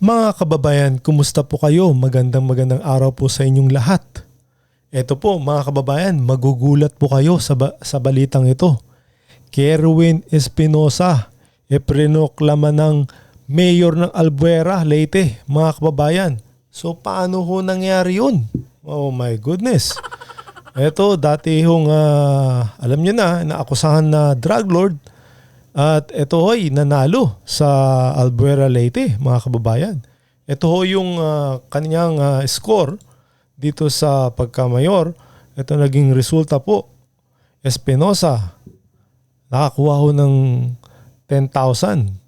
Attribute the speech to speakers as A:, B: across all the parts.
A: Mga kababayan, kumusta po kayo? Magandang araw po sa inyong lahat. Ito po mga kababayan, magugulat po kayo sa balitang ito. Kerwin Espinosa, prinoklama ng mayor ng Albuera, Leyte, mga kababayan. So paano ho nangyari yun? Oh my goodness. Ito dati hong alam niyo na, naakusahan na drug lord. At ito ho'y nanalo sa Albuera, Leyte, mga kababayan. Ito ho yung kanyang score dito sa pagkamayor. Ito naging resulta po. Espinosa, nakakuha ho ng 10,000.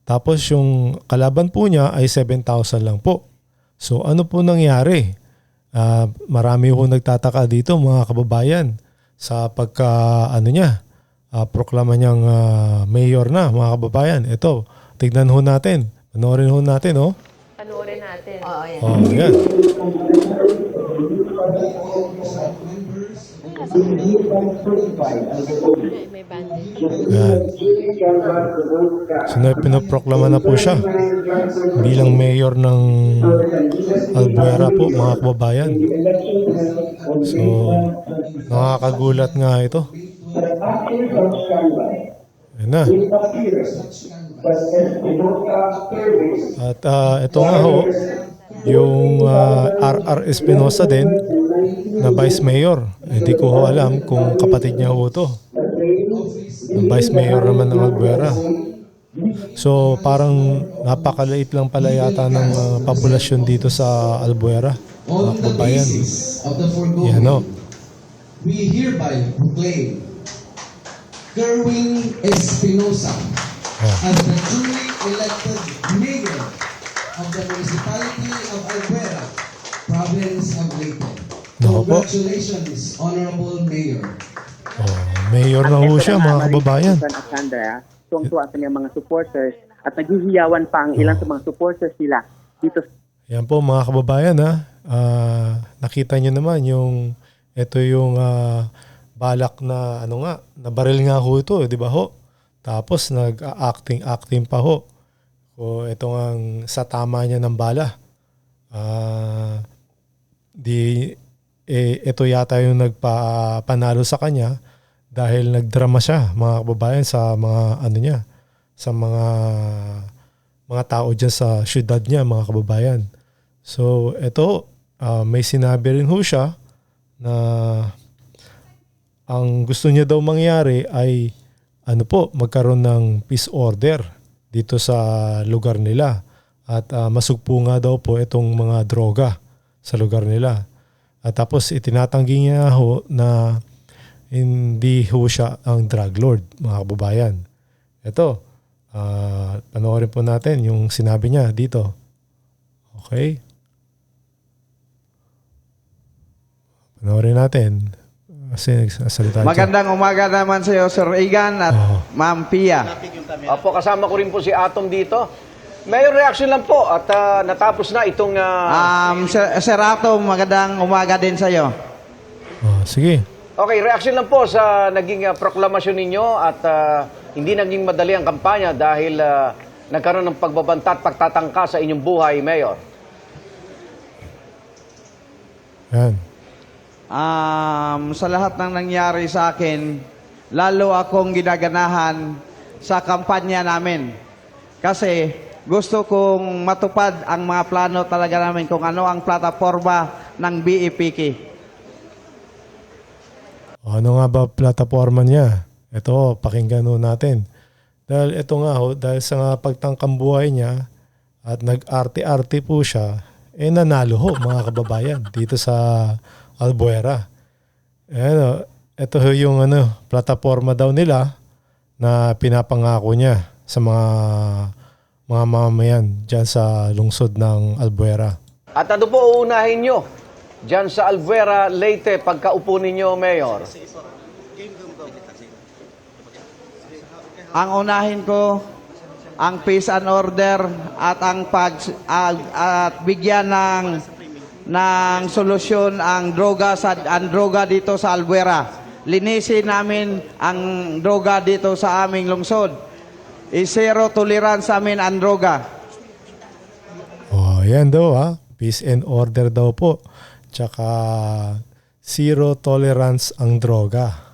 A: Tapos yung kalaban po niya ay 7,000 lang po. So ano po nangyari? Marami ho nagtataka dito mga kababayan sa proklama niyang mayor na mga kababayan. Ito, tignan ho natin. Panoorin ho natin, oh.
B: Panoorin natin.
C: Oo, yan.
A: Oh, yan.
B: May bandage.
A: Yan. So, pinoproklama na po siya bilang mayor ng Albuera po, mga kababayan. So, nakakagulat nga ito. Ayan na. At ito nga ho, yung RR Espinosa din na Vice Mayor. Hindi ko ho alam kung kapatid niya ho ito. Ang Vice Mayor naman ng Albuera. So parang napakaliit lang pala yata ng populasyon dito sa Albuera, mga kababayan. Yan o.
D: We hereby proclaim Kerwin Espinosa as the duly elected mayor of the municipality of Albuera, province of Leyte. Congratulations, Honorable Mayor.
A: Oh, mayor na ho siya, mga kababayan.
C: At Sandra, tuwang-tuwa sa niyang mga supporters at naghihiyawan pa ang ilan sa mga supporters nila dito.
A: Yan po mga kababayan ha. Nakita nyo naman ito yung balak na na baril nga ho ito, di ba ho? Tapos nag-acting pa ho. O ito ang sa tama niya ng bala. Ito yata yung nagpapanalo sa kanya dahil nagdrama siya, mga kababayan, sa mga sa mga tao diyan sa syudad niya, mga kababayan. So ito may sinabi rin ho siya na ang gusto niya daw mangyari ay magkaroon ng peace order dito sa lugar nila at masugpo nga daw po itong mga droga sa lugar nila. At tapos itinatanggi niya ho na hindi ho siya ang drug lord, mga kababayan. Ito, panoorin po natin yung sinabi niya dito. Okay? Panoorin natin. Kasi nagsasalita
E: Magandang umaga naman sa iyo, Sir Igan at Ma'am Pia.
F: Opo, kasama ko rin po si Atom dito. Mayor, reaction lang po at natapos na itong...
E: Sir Atom, magandang umaga din sa iyo.
A: Sige.
F: Okay, reaction lang po sa naging proklamasyon ninyo at hindi naging madali ang kampanya dahil nagkaroon ng pagbabanta at pagtatangka sa inyong buhay, Mayor.
A: Yan.
E: Sa lahat ng nangyari sa akin, lalo akong ginaganahan sa kampanya namin. Kasi gusto kong matupad ang mga plano talaga namin kung ano ang plataforma ng BEPK.
A: Ano nga ba plataforma niya? Ito, pakinggan ho natin. Dahil ito nga ho, dahil sa pagtangkang buhay niya at nag-arte-arte po siya, nanalo ho, mga kababayan, dito sa Albuera. Ito yung plataforma daw nila na pinapangako niya sa mga mamamayan dyan sa lungsod ng Albuera.
F: At ano po uunahin nyo dyan sa Albuera, Leyte, pagkaupo ninyo, Mayor?
E: Ang unahin ko, ang peace and order at ang at bigyan ng solusyon ang droga dito sa Albuera. Linisin namin ang droga dito sa aming lungsod. Zero tolerance sa amin ang droga.
A: Yan daw ha. Peace and order daw po. Tsaka zero tolerance ang droga.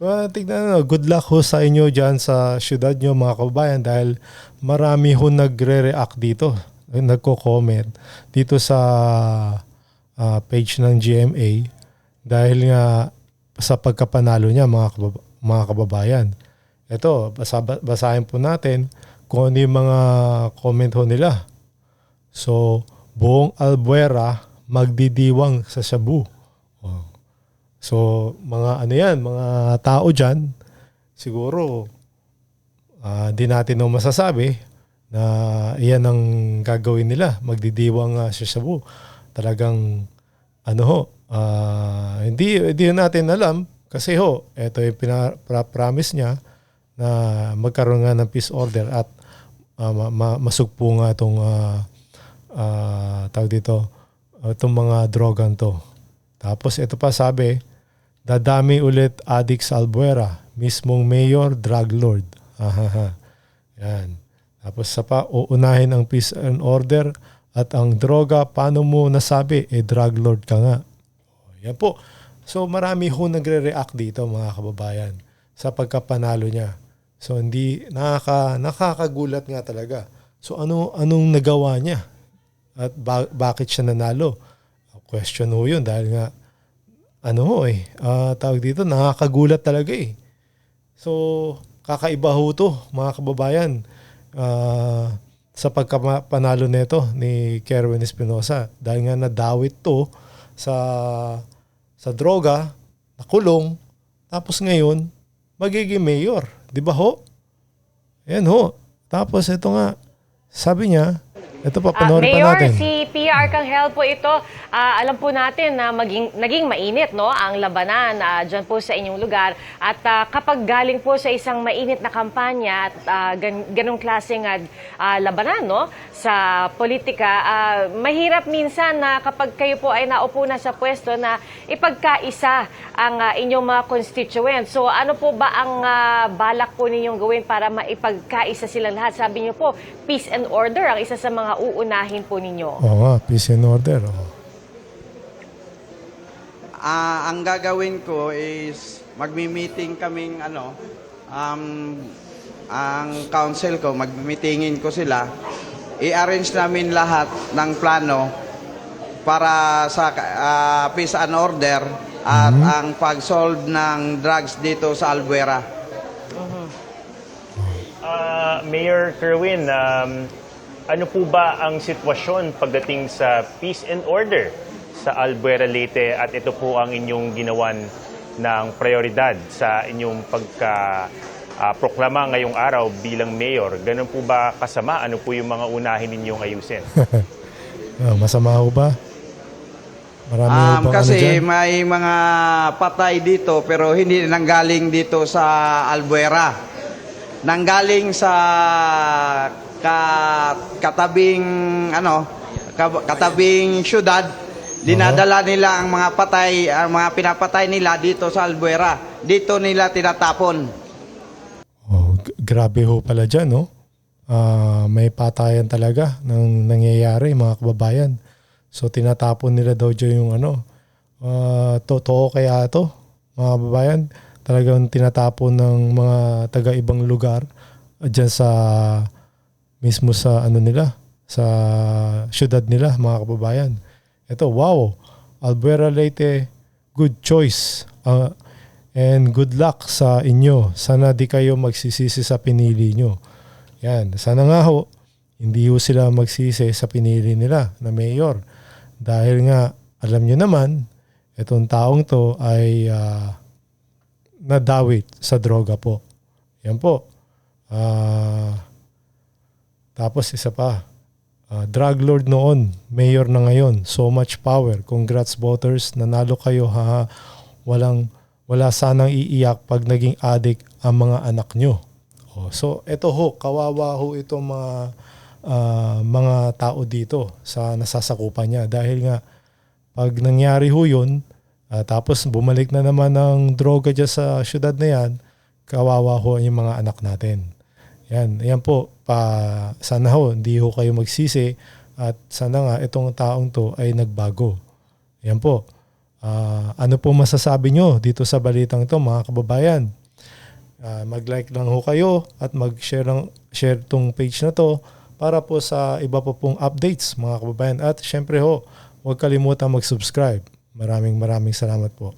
A: Tignan na, good luck ho sa inyo dyan sa syudad nyo mga kababayan dahil marami ho nagre-react dito. Nagko-comment dito sa page ng GMA dahil nga sa pagkapanalo niya mga kababayan. Ito, basahin po natin kung ano yung mga comment ho nila. So, buong Albuera magdidiwang sa Cebu. So, mga ano yan, mga tao dyan, siguro, di natin no masasabi na iyan ang gagawin nila, magdidiwang sa Cebu. Talagang, ano ho, hindi natin alam kasi ho, ito yung promise niya na magkaroon nga ng peace order at masugpo nga itong tawag dito, itong mga drogan to. Tapos ito pa sabi, dadami ulit adik sa Albuera, mismong mayor, drug lord. Yan. Tapos sa pa, uunahin ang peace and order at ang droga, paano mo nasabi? Drug lord ka nga. Yan po. So marami ho nagre-react dito mga kababayan sa pagkapanalo niya. So hindi nakakagulat nga talaga. So anong nagawa niya? At bakit siya nanalo? Question ho yun dahil nga tawag dito, nakakagulat talaga eh. So kakaiba ho to mga kababayan sa pagkapanalo nito ni Kerwin Espinosa dahil nga nadawit to sa droga, nakulong, tapos ngayon magiging mayor. Di ba ho? Ayan ho. Tapos ito nga, sabi niya, ito pa, panoorin pa
B: Mayor,
A: natin.
B: si PR Arcangel po ito. Alam po natin na naging mainit no, ang labanan dyan po sa inyong lugar. At kapag galing po sa isang mainit na kampanya at ganong klaseng labanan no, sa politika, mahirap minsan na kapag kayo po ay naupo na sa pwesto na ipagkaisa ang inyong mga constituents. So ano po ba ang balak po ninyong gawin para maipagkaisa sila lahat? Sabi niyo po, peace and order ang isa sa mga uunahin po ninyo.
A: Oo nga, peace and order.
E: Ang gagawin ko is magmi-meeting kaming ang council ko, magmi-meetingin ko sila. I-arrange namin lahat ng plano para sa peace and order at ang pag-solve ng drugs dito sa Albuera.
G: Mayor Kerwin, ano po ba ang sitwasyon pagdating sa peace and order sa Albuera Leyte at ito po ang inyong ginawan ng prioridad sa inyong proklama ngayong araw bilang mayor? Ganun po ba kasama? Ano po yung mga unahin ninyong ayusin?
A: Masama ho ba? Marami ho bang
E: Kasi
A: dyan?
E: may mga patay dito pero hindi nanggaling dito sa Albuera. Nanggaling sa katabing syudad, dinadala nila ang mga patay, ang mga pinapatay nila dito sa Albuera. Dito nila tinatapon.
A: Grabe ho pala dyan, no? May patayan talaga ng nangyayari, mga kababayan. So, tinatapon nila daw dyan yung totoo kaya ito, mga kababayan. Talagang tinatapon ng mga taga-ibang lugar dyan mismo sa sa syudad nila, mga kababayan. Ito, wow, Albuera Leyte, good choice. And good luck sa inyo. Sana di kayo magsisisi sa pinili nyo. Yan, sana nga ho, hindi ho sila magsisi sa pinili nila na mayor. Dahil nga, alam nyo naman, itong taong to ay nadawit sa droga po. Yan po. Tapos isa pa, drug lord noon, mayor na ngayon, so much power. Congrats voters, nanalo kayo ha. Wala sanang iiyak pag naging addict ang mga anak nyo. So ito ho, kawawa ho itong mga tao dito sa nasasakupan niya. Dahil nga, pag nangyari ho yun, tapos bumalik na naman ng droga dyan sa syudad na yan, kawawa ho yung mga anak natin. Yan po, sana ho, hindi ho kayo magsisi At sana nga itong taong to ay nagbago. Yan po. Ano po masasabi nyo dito sa balitang ito, mga kababayan? Mag-like lang ho kayo at share tong page na to para po sa iba pa pong updates, mga kababayan. At syempre ho, huwag kalimutan mag-subscribe. Maraming salamat po.